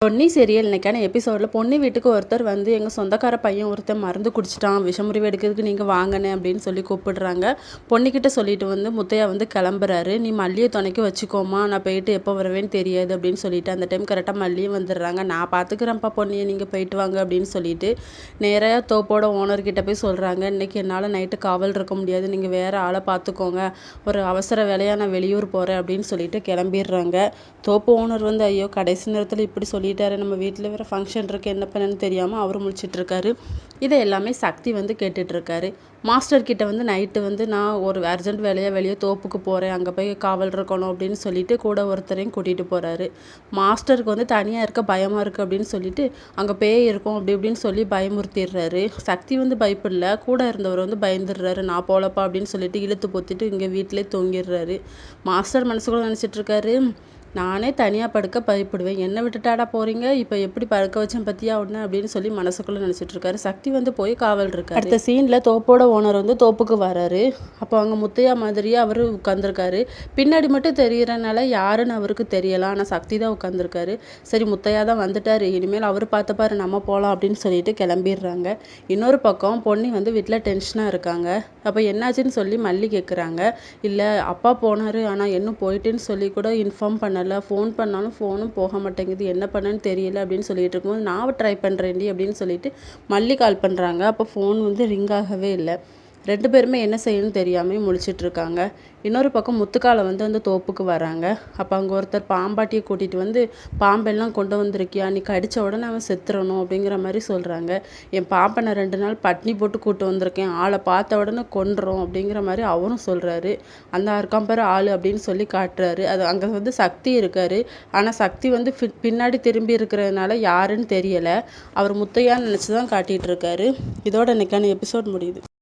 Ponni serial இன்னைக்கான எபிசோடில் பொன்னி வீட்டுக்கு ஒருத்தர் வந்து எங்கள் சொந்தக்கார பையன் ஒருத்தர் மருந்து குடிச்சிட்டான், விஷமுறிவு எடுக்கிறதுக்கு நீங்கள் வாங்கினே அப்படின்னு சொல்லி கூப்பிடுறாங்க. பொன்னிக்கிட்ட சொல்லிட்டு வந்து முத்தையா வந்து கிளம்புறாரு. நீ மல்லியை துணைக்கு வச்சுக்கோமா, நான் போயிட்டு எப்போ வருவேன்னு தெரியாது அப்படின்னு சொல்லிட்டு அந்த டைம் கரெக்டாக மல்லியும் வந்துடுறாங்க. நான் பார்த்துக்கிறேன்ப்பா பொன்னியை, நீங்கள் போயிட்டு வாங்க அப்படின்னு சொல்லிட்டு நேராக தோப்போட ஓனர்கிட்ட போய் சொல்கிறாங்க. இன்றைக்கி என்னால் நைட்டு காவல் இருக்க முடியாது, நீங்கள் வேறு ஆளை பார்த்துக்கோங்க, ஒரு அவசர வேலையாக நான் வெளியூர் போகிறேன் அப்படின்னு சொல்லிட்டு கிளம்பிடுறாங்க. தோப்பு ஓனர் வந்து ஐயோ கடைசி நேரத்தில் இப்படி சொல்லிட்டாரு, நம்ம வீட்டில் வேறு ஃபங்க்ஷன் இருக்குது, என்ன பண்ணன்னு தெரியாமல் அவர் முழிச்சிட்ருக்காரு. இதை எல்லாமே சக்தி வந்து கேட்டுட்ருக்காரு. மாஸ்டர் கிட்ட வந்து நைட்டு வந்து நான் ஒரு அர்ஜென்ட் வேலையாக வெளியே தோப்புக்கு போகிறேன், அங்கே போய் காவல் இருக்கணும் அப்படின்னு சொல்லிட்டு கூட ஒருத்தரையும் கூட்டிகிட்டு போகிறாரு. மாஸ்டருக்கு வந்து தனியாக இருக்க பயமாக இருக்குது அப்படின்னு சொல்லிட்டு அங்கே பேய் இருக்கும் அப்படி இப்படின்னு சொல்லி பயமுறுத்திடுறாரு. சக்தி வந்து பயப்படல, கூட இருந்தவர் வந்து பயந்துடுறாரு. நான் போலப்பா அப்படின்னு சொல்லிட்டு இழுத்து பொத்திட்டு இங்கே வீட்டிலே தூங்கிடுறாரு. மாஸ்டர் மனசுக்குள்ள நினச்சிட்ருக்காரு, நானே தனியாக படுக்க பயப்படுவேன், என்னை விட்டுட்டாடா போகிறீங்க, இப்போ எப்படி படுக்க வச்சேன் பற்றியா ஒன்று அப்படின்னு சொல்லி மனசுக்குள்ளே நினச்சிட்டு இருக்காரு. சக்தி வந்து போய் காவல் இருக்காரு. அடுத்த சீனில் தோப்போட ஓனர் வந்து தோப்புக்கு வராரு. அப்போ அங்கே முத்தையா மாதிரியே அவர் உட்காந்துருக்காரு. பின்னாடி மட்டும் தெரியறனால யாருன்னு அவருக்கு தெரியலாம், ஆனால் சக்தி தான் உட்காந்துருக்காரு. சரி முத்தையா தான் வந்துட்டார், இனிமேல் அவர் பார்த்துப்பாரு, நம்ம போகலாம் அப்படின்னு சொல்லிட்டு கிளம்பிடுறாங்க. இன்னொரு பக்கம் பொன்னி வந்து வீட்டில் டென்ஷனாக இருக்காங்க. அப்போ என்னாச்சுன்னு சொல்லி மல்லி கேட்குறாங்க. இல்லை அப்பா போனார், ஆனால் இன்னும் போயிட்டுன்னு சொல்லி கூட இன்ஃபார்ம் பண்ண, ஃபோன் பண்ணாலும் ஃபோனும் போக மாட்டேங்குது, என்ன பண்ணன்னு தெரியல அப்படின்னு சொல்லிட்டு இருக்கும்போது நான் ட்ரை பண்ணுறேன்டி அப்படின்னு சொல்லிட்டு மல்லி கால் பண்ணுறாங்க. அப்போ ஃபோன் வந்து ரிங் ஆகவே இல்லை. ரெண்டு பேருமே என்ன செய்யணும்னு தெரியாமல் முழிச்சிட்ருக்காங்க. இன்னொரு பக்கம் முத்துக்காலை வந்து அந்த தோப்புக்கு வராங்க. அப்போ அங்கே ஒருத்தர் பாம்பாட்டியை கூட்டிகிட்டு வந்து, பாம்பெல்லாம் கொண்டு வந்திருக்கியா, நீ கடித்த உடனே அவன் செத்துறணும் அப்படிங்கிற மாதிரி சொல்கிறாங்க. என் பாம்பை நான் 2 நாள் பட்னி போட்டு கூட்டு வந்திருக்கேன், ஆளை பார்த்த உடனே கொன்றும் அப்படிங்கிற மாதிரி அவரும் சொல்கிறாரு. அந்த அர்க்காம்பேர் ஆள் அப்படின்னு சொல்லி காட்டுறாரு. அது அங்கே வந்து சக்தி இருக்கார். ஆனால் சக்தி வந்து பின்னாடி திரும்பி இருக்கிறதுனால யாருன்னு தெரியலை. அவர் முத்தையான்னு நினச்சி தான் காட்டிகிட்டு இருக்காரு. இதோட இன்னைக்கான எபிசோட் முடியுது.